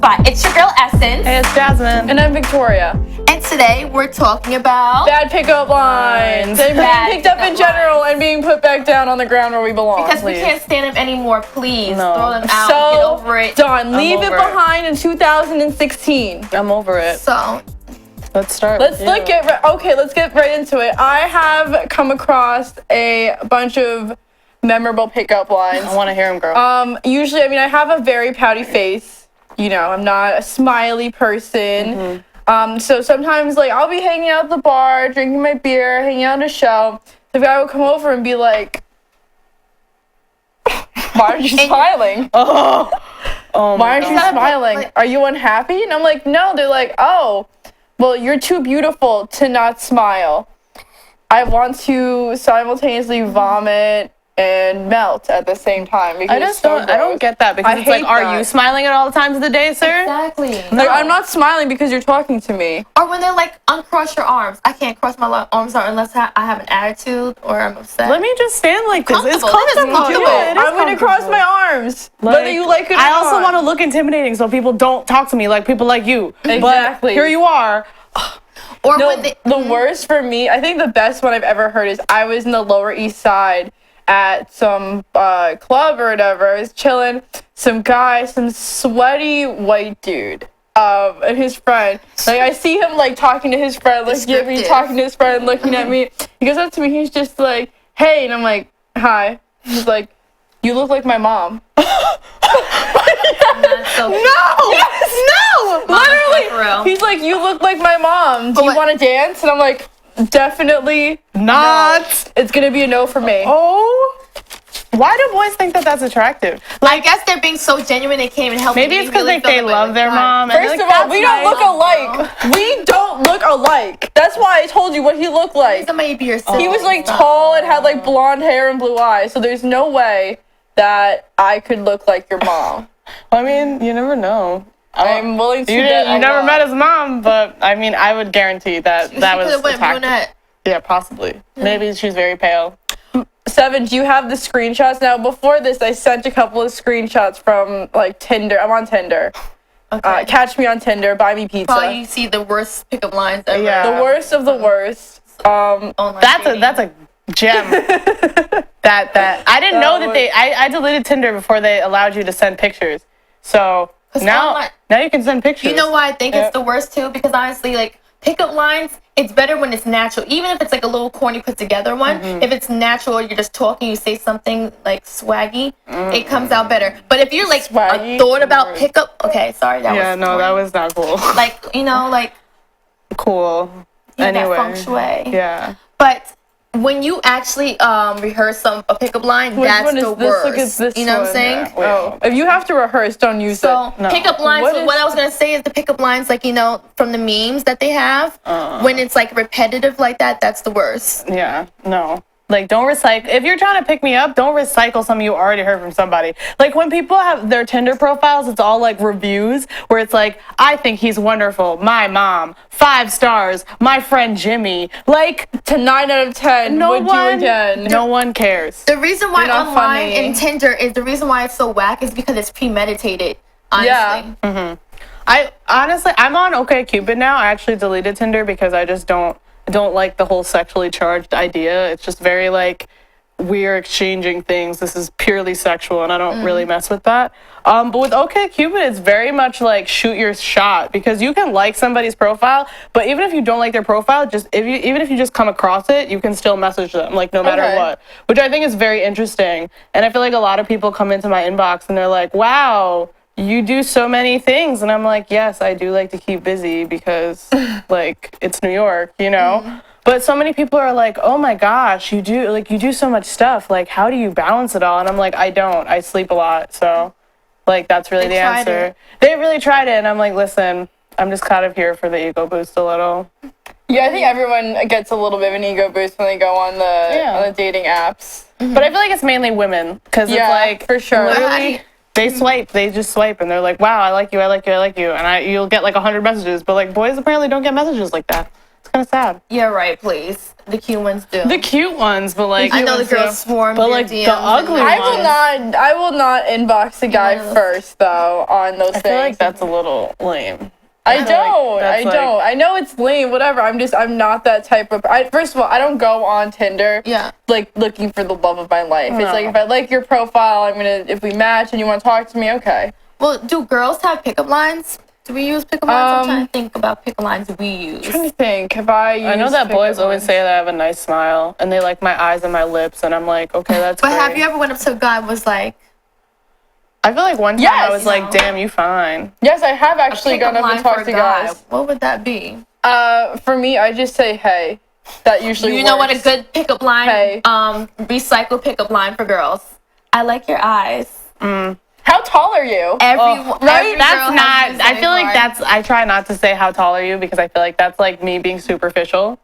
spot. It's your girl Essence. Hey, it's Jasmine. And I'm Victoria. And today we're talking about Bad pickup lines. They're being picked up in general and being put back down on the ground where we belong. because we can't stand them anymore. Please throw them out. So get over it. done. Leave it over behind in 2016. I'm over it. So Let's start. Let's get right into it. I have come across a bunch of memorable pickup lines. I want to hear them, girl. Usually, I have a very pouty face. You know, I'm not a smiley person. So sometimes, I'll be hanging out at the bar, drinking my beer, hanging out at a show. The guy will come over and be like, "Why aren't you smiling? Oh Why aren't you God. smiling? Are you unhappy?" And I'm like, "No." They're like, "Oh, well, you're too beautiful to not smile. I want to simultaneously vomit and melt at the same time." Because I don't get that because it's like, are you smiling at all the times of the day, sir? exactly. Like, I'm not smiling because you're talking to me. Or when they're like, uncross your arms. I can't cross my arms out unless I have an attitude or I'm upset. Let me just stand like this. It's Comfortable. That is comfortable. comfortable. Yeah, it is I'm going to cross my arms, whether you like it or I not. also want to look intimidating so people don't talk to me like people like you. Exactly. But here you are. or No, when they, the worst for me, I think the best one I've ever heard is I was in the Lower East Side at some club or whatever. I was chilling. Some guy, some sweaty white dude, and his friend. Like, I see him talking to his friend, looking at me, Descriptive. talking to his friend, looking at me. He goes up to me. He's just like, "Hey," and I'm like, "Hi." He's like, "You look like my mom." That's so cute. No! Literally. Farrell. He's like, "You look like my mom. Do you what- want to dance?" And I'm like, "Definitely Not. no. It's gonna be a no for me." Oh. Why do boys think that that's attractive? I guess they're being so genuine they can't even help Maybe it. it's because they love their mom. and First they're of all, like, we "That's don't look alike. We don't look alike. That's why I told you what he looked like. Somebody be your sister. He was tall and had blonde hair and blue eyes. So there's no way that I could look like your mom. I mean, you never know. I'm willing to You bet a never lot. met his mom, but I mean, I would guarantee that that was went attractive. brunette. Yeah, possibly. Maybe she's very pale. Seven, do you have the screenshots? Now, before this, I sent a couple of screenshots from Tinder. I'm on Tinder. Okay. Catch me on Tinder. Buy me pizza. Probably you see the worst pickup lines ever. Yeah. The worst of the worst. Online dating. That's a gem. that I didn't know that I deleted Tinder before they allowed you to send pictures. So 'Cause now online- you can send pictures. You know why I think Yeah. it's the worst too? Because honestly, pickup lines, it's better when it's natural. Even if it's a little corny put together one, if it's natural, you're just talking, you say something swaggy, it comes out better. But if you're Swaggy? a thought about pickup, okay, sorry, that Yeah, was no, that was not cool. Cool. that Anyway. feng shui. Yeah. But when you actually rehearse a pickup line, Which that's one is the this? worst. Look at this you know what I'm one. saying? Yeah. Wait, Oh, if you have to rehearse, don't use So it. No. pickup lines. What What, is- what I was gonna say is the pickup lines, from the memes that they have. When it's repetitive like that, that's the worst. Yeah. No. Don't recycle. If you're trying to pick me up, don't recycle something you already heard from somebody. When people have their Tinder profiles, it's all reviews where it's I think he's wonderful. My mom, 5 stars. My friend Jimmy. To 9 out of 10, No would one, do again. no one cares. The reason why You're not online funny. and Tinder is the reason why it's so whack is because it's premeditated. Honestly. Yeah. I honestly, I'm on OkCupid now. I actually deleted Tinder because I just don't like the whole sexually charged idea. It's just very we're exchanging things. This is purely sexual, and I don't really mess with that. But with OkCupid, it's very much shoot your shot because you can like somebody's profile, but even if you don't like their profile, even if you just come across it, you can still message them no matter Okay. what, which I think is very interesting. And I feel a lot of people come into my inbox and they're like, "Wow, you do so many things," and I'm like, "Yes, I do like to keep busy because it's New York, you know." But so many people are like, "Oh my gosh, you do so much stuff. How do you balance it all?" And I'm like, "I don't. I sleep a lot." So that's really They the tried answer. it. They really tried it, and I'm like, "Listen, I'm just kind of here for the ego boost a little." Yeah, I think everyone gets a little bit of an ego boost when they go on the dating apps. But I feel like it's mainly women because Yeah, it's for sure. literally they just swipe and they're like, "Wow, I like you, I like you, I like you," and you'll get 100 messages, but boys apparently don't get messages like that. It's kind of sad. Yeah, right. Please, the cute ones do. The cute ones, but like I know the girls swarm. but your like DMs the ugly and I will not inbox a guy Yes. first though on those I things. feel like that's a little lame. I feel don't. like I that's don't. I know it's lame. Whatever. I'm not that type of. First of all, I don't go on Tinder. Yeah. Like looking for the love of my life. It's No. like if I like your profile, I'm gonna. If we match and you want to talk to me, okay. Well, do girls have pickup lines? Do we use pickup lines? I'm trying to think about pickup lines we use. I'm trying to think. Have I? I know used that boys pickup always lines? say that I have a nice smile and they like my eyes and my lips and I'm like, okay, that's But great. have you ever went up to a guy and was like, I feel like one time Yes. I was like, damn, you fine. Yes, I have actually pickup gone up line and for talked a to guy? guys. What would that be? For me, I just say hey. That usually You know what a works. good pickup line? Hey. Recycle pickup line for girls. I like your eyes. How tall are you? Everyone, right? That's not, I feel like that's, I try not to say how tall are you because I feel like that's like me being superficial.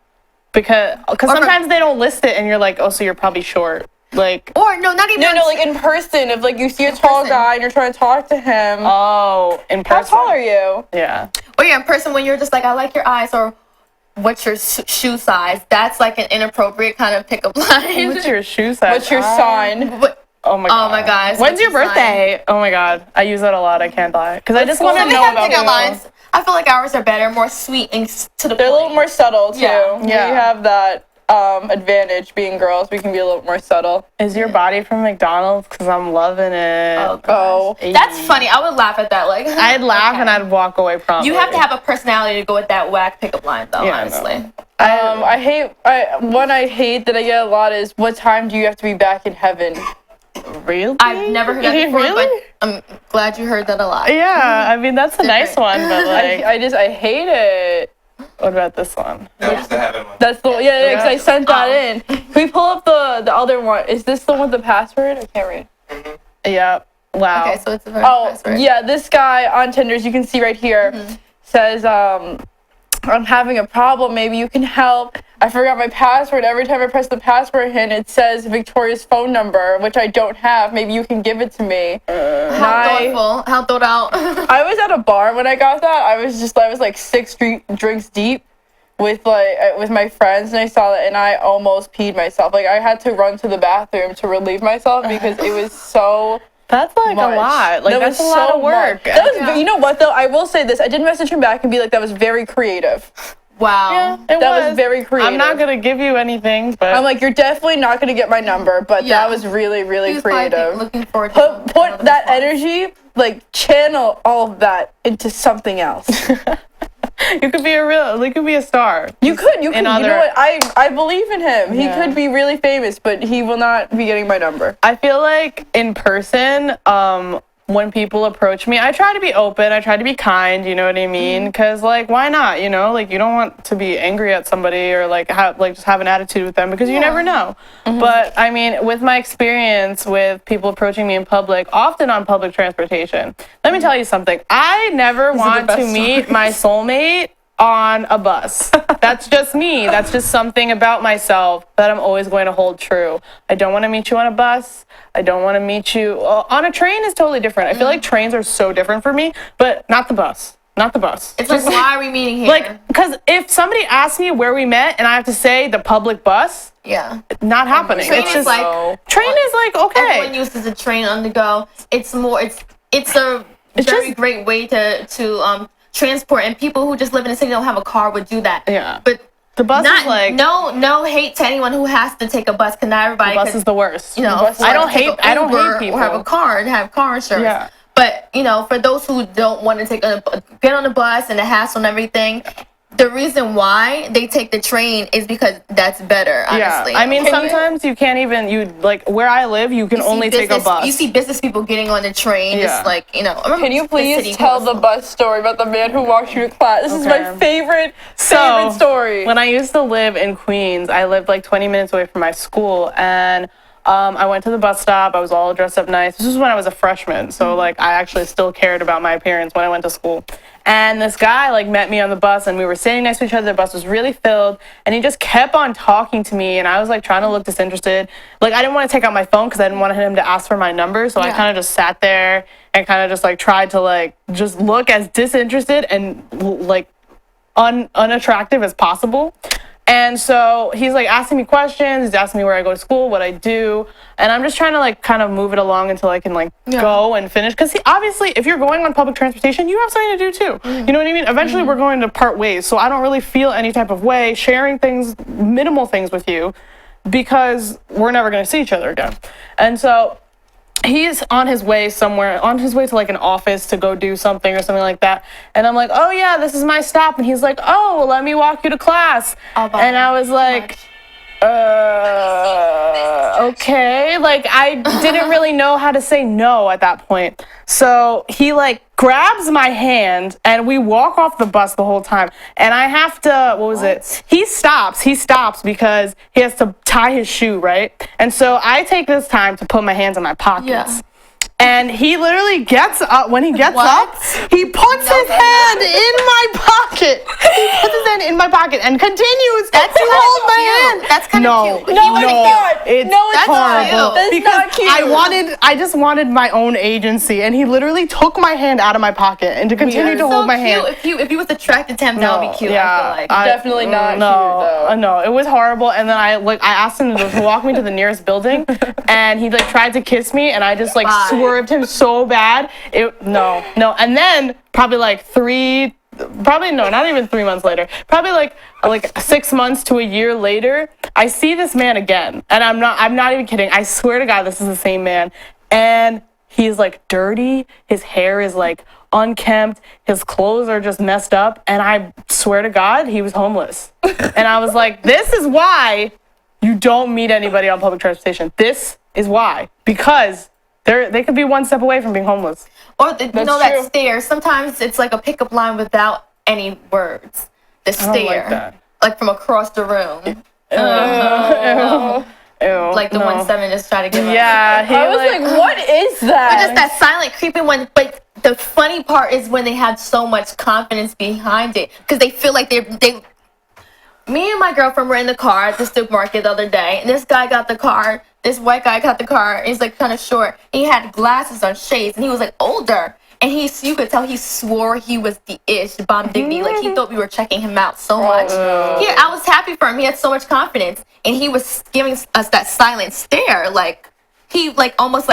Because sometimes they don't list it and you're like, oh, so you're probably short. Like, Or no, not even. No, like in person. If like you see a tall person. guy and you're trying to talk to him. oh, in How person. tall are you? Yeah. Or you're in person when you're just like, I like your eyes, or what's your shoe size? That's like an inappropriate kind of pickup line. What's your shoe size? What's your sign? What- Oh my god. Oh my gosh. When's your what's sign? birthday? Oh my god. I use that a lot. I can't lie. Because I just Well, want to Some know have about pickup people. lines. I feel like ours are better, more sweet and to the They're a point. little more subtle too. Yeah. Yeah. We have that advantage being girls. We can be a little more subtle. Is your body from McDonald's? Because I'm loving it. Oh, Oh. that's funny. I would laugh at that. Like I'd laugh okay. and I'd walk away promptly. You have to have a personality to go with that whack pickup line, though. Yeah, I honestly. know. I hate that I get a lot is what time do you have to be back in heaven? Really? I've never heard that before, Really? but I'm glad you heard that a lot. Yeah, I mean that's a nice different. one, but like, I hate it. what about this one? That was the heaven one. That's the yeah, because I sent that Oh. in. Can we pull up the other one? Is this the one with the password? I can't read. Yeah. Wow. Okay, so it's a very Oh password. yeah, this guy on Tinder, as you can see right here, says I'm having a problem. Maybe you can help. I forgot my password. Every time I press the password in, it says Victoria's phone number, which I don't have. Maybe you can give it to me. How thoughtful. How thought out. I was at a bar when I got that. I was like 6 drinks deep with my friends, and I saw that, and I almost peed myself. Like I had to run to the bathroom to relieve myself because it was so. That's like much. a lot. Like That that's was a lot so of work. much. That was, you know what though? I will say this. I did message him back and be like, that was very creative. Wow. Yeah, it That was very creative. I'm not gonna give you anything, but I'm like, you're definitely not gonna get my number, but Yeah. that was really, He really was probably creative. looking forward to Put that energy, like channel all of that into something else. you could be a star. You could. You In know other- what? I believe in him. He Yeah. could be really famous, but he will not be getting my number. I feel like in person, when people approach me, I try to be open. I try to be kind. You know what I mean? Because like, why not? You know, like you don't want to be angry at somebody or like just have an attitude with them because you never know. But I mean, with my experience with people approaching me in public, often on public transportation, let me tell you something. I never want best to meet my soulmate on a bus. That's just me. That's just something about myself that I'm always going to hold true. I don't want to meet you on a bus. I don't want to meet you on a train is totally different. I feel like trains are so different for me, but not the bus. Not the bus. It's like, why are we meeting here? Like, because if somebody asks me where we met and I have to say the public bus, yeah. not happening. Train It's is just like train is like everyone okay. uses a train on the go. It's more. It's a very just- great way to transport, and people who just live in the city don't have a car would do that. Yeah. But The bus not is like no hate to anyone who has to take a bus, because not everybody. the bus can, is the worst. you know, bus is afford I don't to take hate- a I don't hate Uber people. or have a car and have car insurance. Yeah. But you know, for those who don't want to get on the bus and the hassle and everything, the reason why they take the train is because that's better. Honestly, Yeah. I mean, Can you- sometimes you can't even like where I live. You can You see only take a business- bus. You see business people getting on the train, Yeah. just like, you know. I remember Can you the please city tell the council. bus story about the man who walked you to class? This is my Okay. favorite story. When I used to live in Queens, I lived like 20 minutes away from my school, and I went to the bus stop. I was all dressed up nice. This was when I was a freshman, so like I actually still cared about my appearance when I went to school. And this guy like met me on the bus, and we were sitting next to each other. The bus was really filled, and he just kept on talking to me, and I was like trying to look disinterested. Like I didn't want to take out my phone because I didn't want him to ask for my number, so I Yeah. kind of just sat there and kind of just like tried to like just look as disinterested and like unattractive as possible. And so he's like asking me questions, he's asking me where I go to school, what I do, and I'm just trying to like kind of move it along until I can like go and finish. Because obviously, if you're going on public transportation, you have something to do too. You know what I mean? Eventually, we're going to part ways, so I don't really feel any type of way sharing things, minimal things with you, because we're never going to see each other again. And so he's on his way somewhere, on his way to like an office to go do something or something like that. And I'm like, oh yeah, this is my stop. And he's like, oh, well, let me walk you to class. And I was like, okay. Like, I didn't really know how to say no at that point. So he like grabs my hand and we walk off the bus the whole time. And I have to, what was it? He stops because he has to tie his shoe, right? And so I take this time to put my hands in my pockets. Yeah. And he literally gets up, when he gets up, he puts his hand in my pocket. He puts his hand in my pocket and continues to hold my hand. That's kind of cute. No, it's not. It's That's horrible. That's Because not cute. I just wanted my own agency, and he literally took my hand out of my pocket and to continue to hold my hand. If you was attracted to him, that would be cute. I feel like. Definitely not cute, though. No, it was horrible. And then I asked him to walk me to the nearest building, and he like tried to kiss me, and I just like swerved him so bad. No. And then probably not even 3 months later, probably like 6 months to a year later, I see this man again, and I'm not even kidding. I swear to God, this is the same man, and he's like dirty. His hair is like unkempt. His clothes are just messed up, and I swear to God, he was homeless. And I was like, this is why you don't meet anybody on public transportation. This is why, because they could be one step away from being homeless. Or that stare. Sometimes it's like a pickup line without any words. The stare, like from across the room. Ew, like the 1-7 just try to give up. Yeah, I was like, what is that? But just that silent creeping one. But the funny part is when they have so much confidence behind it, because they feel like they. Me and my girlfriend were in the car at the supermarket the other day, and this guy got the car. This white guy got the car, and he's like kind of short. He had glasses on, shades, and he was like older. And you could tell he swore he was the bomb diggity. Like he thought we were checking him out so much. Yeah, I was happy for him. He had so much confidence, and he was giving us that silent stare. Like he almost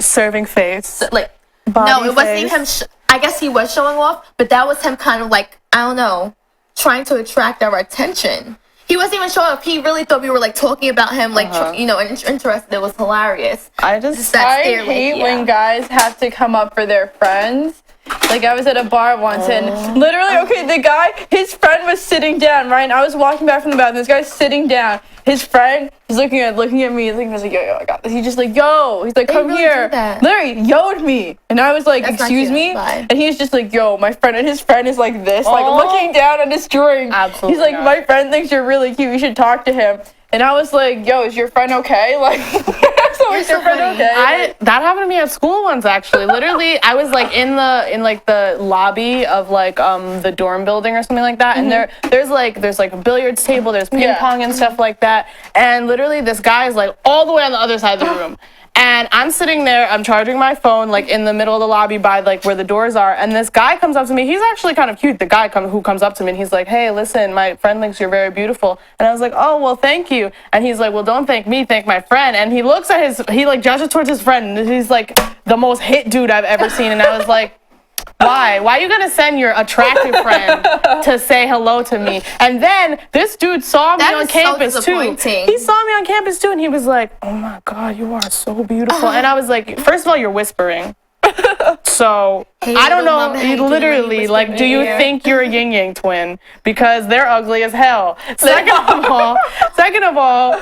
serving face. Like body no, it wasn't face. even him. I guess he was showing off, but that was him kind of like, I don't know, trying to attract our attention. He wasn't even showing up. He really thought we were like talking about him, like and interested. It was hilarious. I hate when guys have to come up for their friends. Like I was at a bar once and literally, the guy, his friend was sitting down, right? And I was walking back from the bathroom. This guy's sitting down. His friend is looking at me. He's like, yo, I got this. He's just like, yo. He's like, come here. Literally, yo'd me. And I was like, excuse me? And he's just like, yo, my friend. And his friend is like this, like looking down at his drink. Absolutely. He's like, my friend thinks you're really cute. You should talk to him. And I was like, yo, is your friend okay? Like, is your friend okay? That happened to me at school once, actually. Literally, I was like in the lobby of like the dorm building or something like that, and there's like a billiards table, there's ping pong and stuff like that, and literally this guy is like all the way on the other side of the room. And I'm sitting there, I'm charging my phone, like, in the middle of the lobby by, like, where the doors are. And this guy comes up to me. He's actually kind of cute, the guy who comes up to me. And he's like, hey, listen, my friend thinks you're very beautiful. And I was like, oh, well, thank you. And he's like, well, don't thank me, thank my friend. And he looks at he, like, gestures towards his friend. And he's, like, the most hit dude I've ever seen. And I was like, why? Why are you going to send your attractive friend to say hello to me? And then this dude saw me on campus, too. He saw me on campus, too, and he was like, oh, my God, you are so beautiful. And I was like, first of all, you're whispering. So, I don't know, literally, like, do you think you're a yin-yang twin? Because they're ugly as hell. Second of all,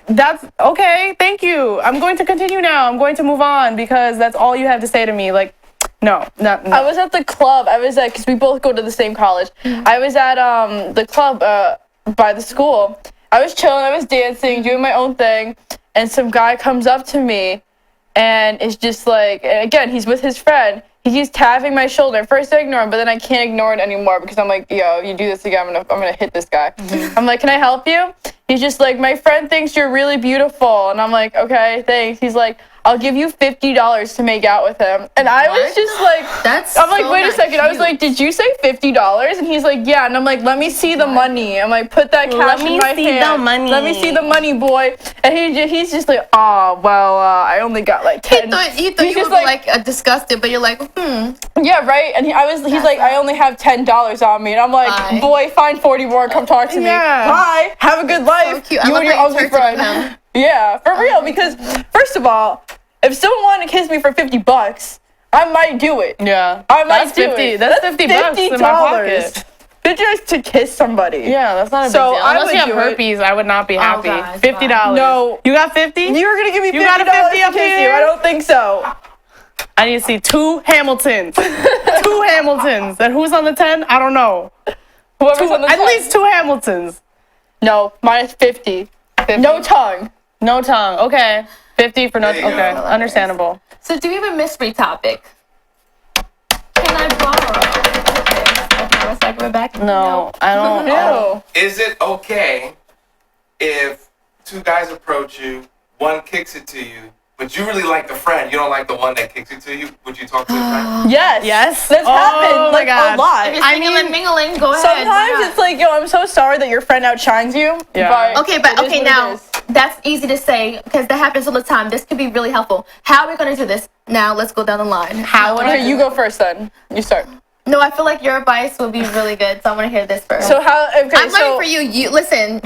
that's okay, thank you. I'm going to continue now. I'm going to move on because that's all you have to say to me. Like, No. I was at the club. Because we both go to the same college. I was at the club by the school. I was chilling, I was dancing, doing my own thing, and some guy comes up to me and is just like, and again, he's with his friend. He keeps tapping my shoulder. At first I ignore him, but then I can't ignore it anymore because I'm like, yo, you do this again, I'm gonna hit this guy. I'm like, can I help you? He's just like, my friend thinks you're really beautiful. And I'm like, okay, thanks. He's like, I'll give you $50 to make out with him. And I was just like, I'm like, wait a second. I was like, did you say $50? And he's like, yeah. And I'm like, let me see the money. I'm like, put that cash in my hand. Let me see the money. Let me see the money, boy. And he's just like, oh, well, I only got like 10. He thought you were like disgusted, but you're like, Yeah, right. And he's like, I only have $10 on me. And I'm like, bye. Boy, find 40 more. Come talk to me. Bye. Have a good life. So cute. You and your ugly friend. Yeah, for real. Because first of all, if someone wanted to kiss me for $50, I might do it. Yeah, I might do it. That's $50 in my pocket. $50 to kiss somebody. Yeah, that's not a big deal. Unless you have herpes, I would not be happy. God, $50. No. You got 50? You're gonna give me $50 You got a 50 to up kiss here? you? I don't think so. I need to see 2 Hamiltons. 2 Hamiltons. And who's on the 10? I don't know. Whoever's on the At 10. least 2 Hamiltons. No, minus 50. 50. No tongue. No tongue. Okay. 50 for no tongue. There you Okay. go. Understandable. So do we have a mystery topic? Can I borrow? Okay, let's like we're back. No, I don't. Ew. Is it okay if 2 guys approach you, one kicks it to you, but you really like the friend, you don't like the one that kicks it to you? Would you talk to the friend? Yes. Yes? That's Oh happened my like God. a lot. If you're singing and mingling, go ahead. Sometimes it's like, yo, I'm so sorry that your friend outshines you. Yeah. But Okay, but it is okay, what now it is. that's easy to say because that happens all the time. This could be really helpful. How are we gonna do this? Now let's go down the line. How would I Okay, do you it? go first then. You start. No, I feel like your advice would be really good, so I want to hear this first. So how? Okay, I'm so ready for you. You listen.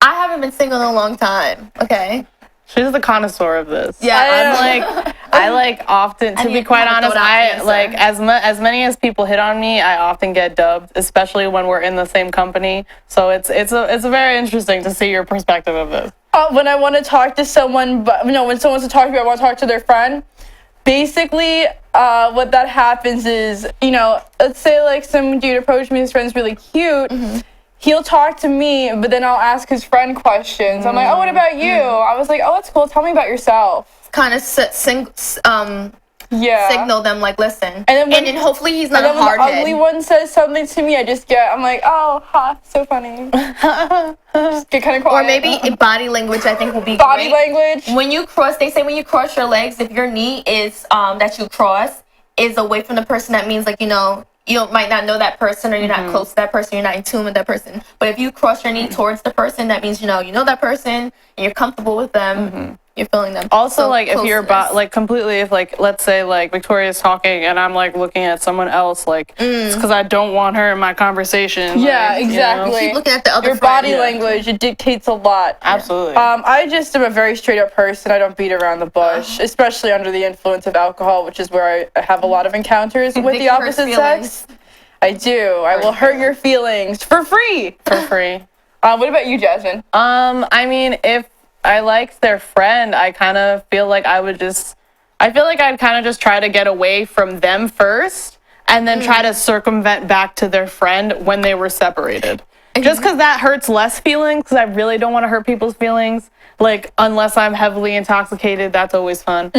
I haven't been single in a long time. Okay. She's the connoisseur of this. Yeah, I like often, to I be need quite to honest, go down I answer. like as many as people hit on me, I often get dubbed, especially when we're in the same company. So it's very interesting to see your perspective of this. when I want to talk to someone, but when someone's to talk to me, I want to talk to their friend. Basically, what that happens is, let's say like some dude approached me, his friend's really cute. He'll talk to me, but then I'll ask his friend questions. I'm like, oh, what about you? I was like, oh, that's cool. Tell me about yourself. kind of Yeah. signal them like, listen. And then hopefully he's not And then a when the hardhead. ugly one says something to me, I'm like, oh, ha, so funny. Just get kind of quiet. Or maybe body language, I think, will be body great. language. When you cross, they say when you cross your legs, if your knee is that you cross is away from the person, that means like you might not know that person, or you're not close to that person, you're not in tune with that person. But if you cross your knee towards the person, that means you know that person and you're comfortable with them. You're feeling them. Also, So like if you're closeness. completely, if like let's say like Victoria's talking and I'm like looking at someone else, like it's because I don't want her in my conversation. Yeah, like, exactly. keep looking at the other Your friend. body language, it dictates a lot. Absolutely. I just am a very straight up person. I don't beat around the bush, especially under the influence of alcohol, which is where I have a lot of encounters with Think the it hurts opposite sex. I do. I will hurt your feelings for free. For free. What about you, Jasmine? I mean, if I liked their friend, I kind of feel like I'd kind of just try to get away from them first and then try to circumvent back to their friend when they were separated. Just because that hurts less feelings, because I really don't want to hurt people's feelings. Like, unless I'm heavily intoxicated, that's always fun.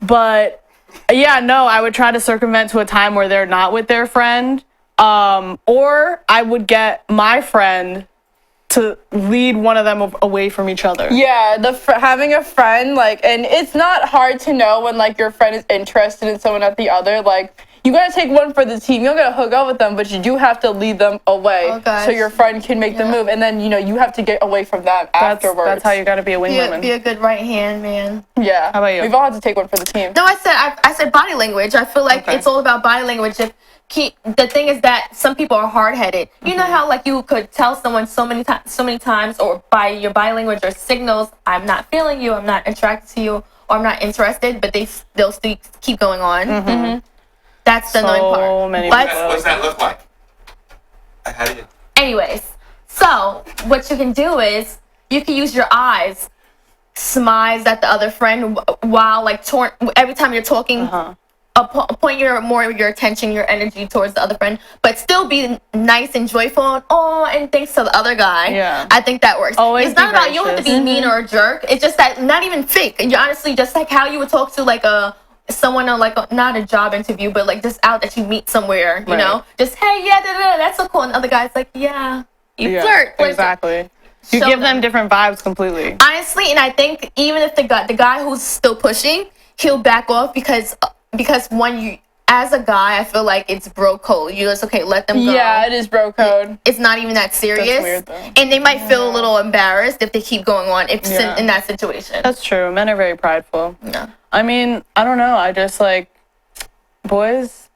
But yeah, no, I would try to circumvent to a time where they're not with their friend. Or I would get my friend to lead one of them away from each other. Yeah, having a friend, and it's not hard to know when, your friend is interested in someone at the other. You gotta take one for the team. You don't gotta hook up with them, but you do have to lead them away so your friend can make the move. And then, you have to get away from them afterwards. That's how you gotta be a wingwoman. Be a good right hand man. Yeah. How about you? We've all had to take one for the team. No, I said body language. I feel like it's all about body language. The thing is that some people are hard-headed. You know how you could tell someone so many times, or by your body language or signals, I'm not feeling you, I'm not attracted to you, or I'm not interested, but they'll still keep going on. That's the annoying part. What's that look like? How do you? Anyways, so what you can do is you can use your eyes, smize at the other friend while every time you're talking. Point your attention, your energy towards the other friend, but still be nice and joyful and thanks to the other guy. Yeah. I think that works. Always it's not be about, you don't have to be mean or a jerk. It's just that, not even fake. And you're honestly just like how you would talk to someone on not a job interview, but just out that you meet somewhere, you know? Just, hey, yeah, that's so cool. And the other guy's like, yeah. You flirt. Exactly. You show give them different vibes completely. Honestly, and I think even if the guy who's still pushing, he'll back off because when you, as a guy, I feel like it's bro code. You just, okay, let them go. Yeah, it is bro code. It's not even that serious. That's weird, though. And they might feel a little embarrassed if they keep going on in that situation. That's true. Men are very prideful. Yeah. I mean, I don't know. I just like boys,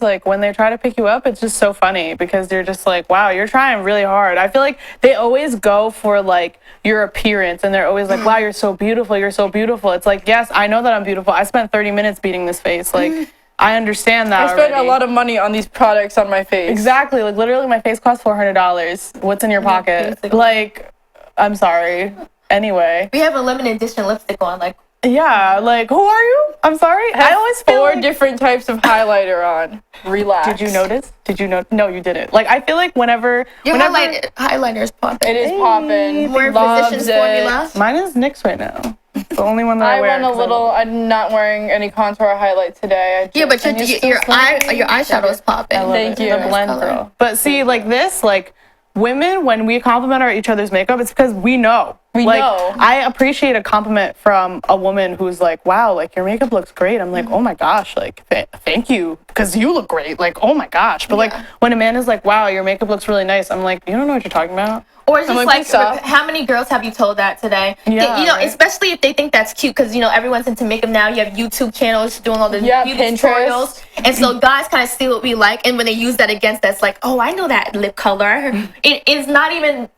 like when they try to pick you up, it's just so funny because you're just like, wow, you're trying really hard. I feel like they always go for like your appearance and they're always like, wow, you're so beautiful. You're so beautiful. It's like, yes, I know that I'm beautiful. I spent 30 minutes beating this face. Like, I understand that. I spent already. a lot of money on these products on my face. Exactly. Like literally my face costs $400. What's in your pocket? basically. Like, I'm sorry. Anyway. We have a limited edition lipstick on. Like, Yeah, like, who are you? I'm sorry. I always feel four like, different types of highlighter on. Relax. Did you notice? Did you know? No, you didn't. Like, I feel like whenever highlighter's popping. It is popping. More Loves Physicians it. formula. mine is NYX right now. It's the only one that I I wear. went a 'cause little. I'm not wearing any contour or highlight today. Yeah, but And you're still your smiling. eyeshadow is popping. I love Thank it. you. The blend, Color. girl. But see, like this, like women, when we compliment each other's makeup, it's because we know. We like, know. I appreciate a compliment from a woman who's like, wow, like your makeup looks great. I'm like, oh my gosh, like thank you, because you look great. Like, oh my gosh. But like when a man is like, wow, your makeup looks really nice, I'm like, you don't know what you're talking about. Or it's just like, like, what's up? how many girls have you told that today? Yeah, You know, right. especially if they think that's cute, because, you know, everyone's into makeup now. You have YouTube channels doing all the Yeah, beauty Pinterest. tutorials. And so guys kind of see what we like. And when they use that against us, like, oh, I know that lip color. It is not even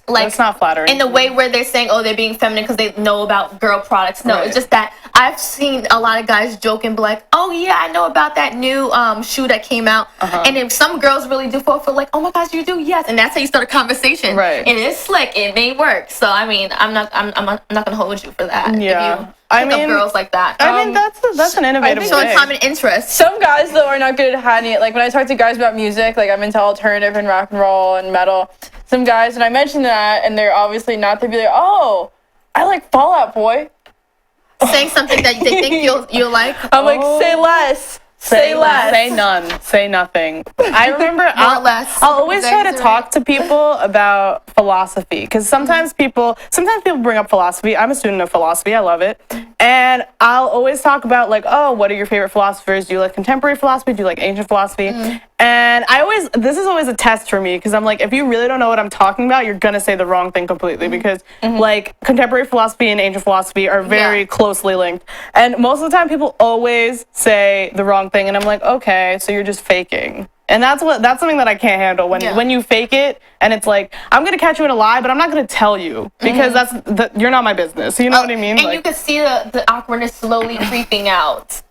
like That's not flattering. in the way where they're saying, oh, they're being feminine because they know about girl products. No, Right. it's just that I've seen a lot of guys joke and be like, oh yeah, I know about that new shoe that came out. And if some girls really do fall for like, oh my gosh, you do, yes, and that's how you start a conversation. Right. And it's slick, it may work. So I mean, I'm not gonna hold you for that. Yeah. If you I pick up mean- girls like that. I mean, that's an innovative think Showing way. common interest. Some guys though are not good at hiding it. Like when I talk to guys about music, like I'm into alternative and rock and roll and metal. Some guys, and I mention that, and they're obviously not. They'd be like, "Oh, I like Fall Out Boy." Saying something that they think you'll like. I'm like, "Say less, say less." Say none. Say nothing. I remember More or less. I'll always try to Exactly. talk to people about philosophy because sometimes people bring up philosophy. I'm a student of philosophy. I love it. And I'll always talk about like, oh, what are your favorite philosophers? Do you like contemporary philosophy? Do you like ancient philosophy? And this is always a test for me because I'm like, if you really don't know what I'm talking about, you're gonna say the wrong thing completely because like contemporary philosophy and ancient philosophy are very Yeah. closely linked. And most of the time people always say the wrong thing and I'm like, okay, so you're just faking. And that's something that I can't handle when you fake it and it's like, I'm gonna catch you in a lie, but I'm not gonna tell you because you're not my business. You know what I mean? And Like, you can see the awkwardness slowly creeping out.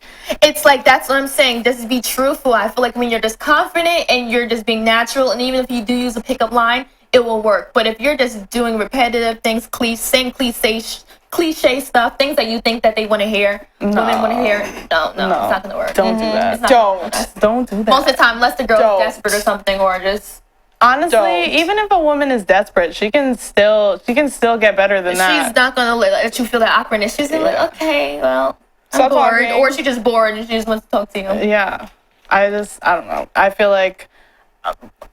It's like, that's what I'm saying. Just be truthful. I feel like when you're just confident and you're just being natural, and even if you do use a pickup line, it will work. But if you're just doing repetitive things, saying cliche stuff, things that you think that they want to hear, women want to hear, no, it's not going to work. don't do that. It's not Don't. gonna work. Don't do that. Most of the time, unless the girl's Don't. desperate or something, or just Honestly, Don't. even if a woman is desperate, she can still get better than that. she's not going to let you feel that awkwardness. She's gonna like, okay, well, I'm Stop bored, talking. or she's just bored and she just wants to talk to you. Yeah. I don't know. I feel like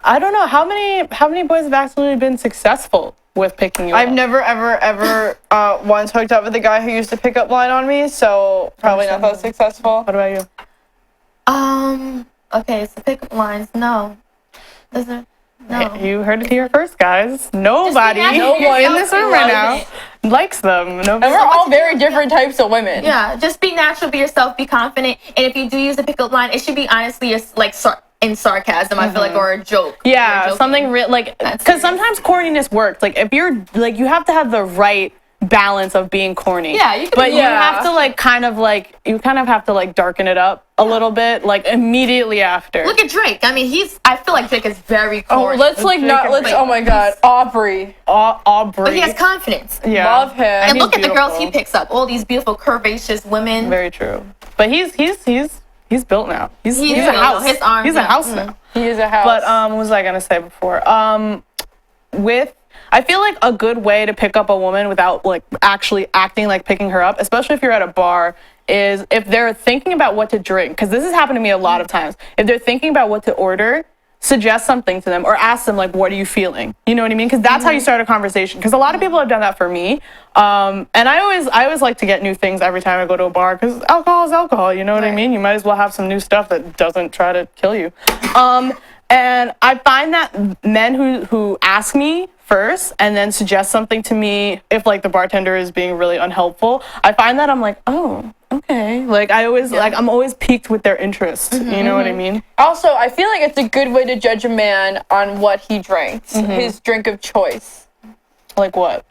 I don't know how many boys have actually been successful with picking you I've up. never, ever once hooked up with a guy who used a pickup line on me, so probably not that successful. What about you? Okay, so pickup lines, no. No. You heard it here first, guys. Nobody natural. in this room right Yourself. now likes them. And Nobody. we're all very different types of women. Yeah, just be natural, be yourself, be confident, and if you do use a pickup line, it should be honestly in sarcasm. I feel like, or a joke. You're Yeah, joking. something real, like, That's because serious. sometimes corniness works. Like, if you're, like, you have to have the right balance of being corny. Yeah, you can But be- you Yeah. have to, like, kind of have to, like, darken it up a little bit, like, immediately after. Look at Drake. I mean, I feel like Drake is very Oh, corny. let's like not. Let's. Oh my God, Aubrey. Aubrey. But he has confidence. Yeah. Love him. And he's look at the girls he beautiful. picks up. All these beautiful, curvaceous women. Very true. But he's built now. He's a built. house. His arms, he's a yeah. house now. He is a house. But what was I gonna say before? I feel like a good way to pick up a woman without like actually acting like picking her up, especially if you're at a bar, is if they're thinking about what to drink. Because this has happened to me a lot of times. If they're thinking about what to order, suggest something to them or ask them, like, what are you feeling? You know what I mean? Because that's how you start a conversation. Because a lot of people have done that for me. And I always like to get new things every time I go to a bar, because alcohol is alcohol. You know what I mean? You might as well have some new stuff that doesn't try to kill you. And I find that men who ask me first and then suggest something to me, if like the bartender is being really unhelpful, I find that I'm like, oh, okay. Like I'm always piqued with their interest. You know what I mean? Also, I feel like it's a good way to judge a man on what he drinks, his drink of choice. Like what?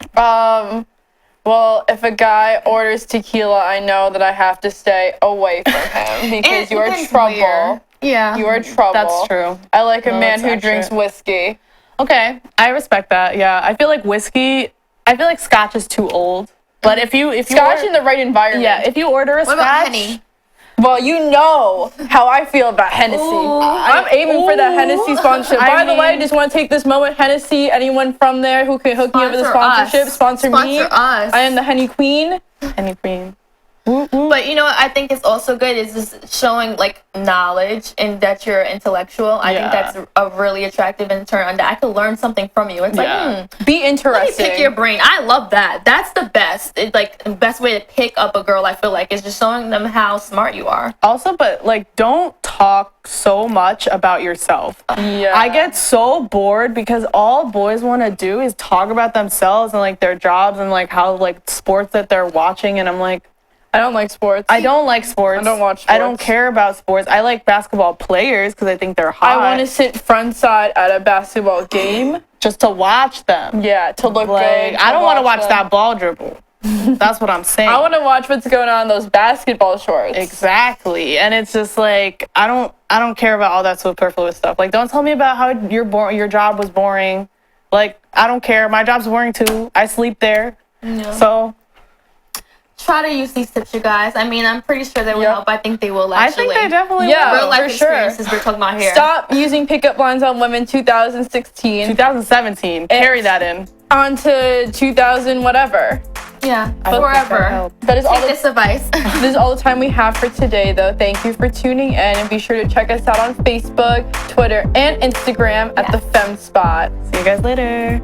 Well, if a guy orders tequila, I know that I have to stay away from him because you are trouble. Where. Yeah. You are trouble. That's true. I like a man who that's drinks accurate. whiskey. Okay, I respect that. Yeah, I feel like Scotch is too old. But if you Scotch in the right environment. yeah, if you order a What about Scotch, Henny? Well, you know how I feel about Hennessy. I'm aiming for that Hennessy sponsorship. By the way, I just want to take this moment, Hennessy, anyone from there who can hook me up with a sponsorship, sponsor me. Us. I am the Henny Queen. Henny Queen. But you know what I think is also good is just showing like knowledge and that you're intellectual. I think that's a really attractive and turn on. That I could learn something from you. It's like, Be let me interesting. pick your brain. I love that. That's the best. It's like the best way to pick up a girl. I feel like is just showing them how smart you are. Also, but like, don't talk so much about yourself. Yeah. I get so bored because all boys want to do is talk about themselves and like their jobs and like how like sports that they're watching, and I'm like, I don't like sports. I don't like sports. I don't watch sports. I don't care about sports. I like basketball players because I think they're hot. I want to sit front side at a basketball game. just to watch them. Yeah, to look Like, good. I don't want to watch them. that ball dribble. That's what I'm saying. I want to watch what's going on in those basketball shorts. Exactly. And it's just like I don't care about all that superfluous stuff. Like, don't tell me about how your job was boring. Like, I don't care. My job's boring too. I sleep there. Yeah. So Try to use these tips, you guys. I mean, I'm pretty sure they will help. I think they will actually. I think they definitely Yeah. will. Real life for sure. experiences we're talking about here. Stop using pickup lines on women 2016 2017. Carry that in. on to 2000 whatever. Yeah, that forever. helped. That is all Take this advice. This is all the time we have for today, though. Thank you for tuning in, and be sure to check us out on Facebook, Twitter, and Instagram at The Femme Spot. See you guys later.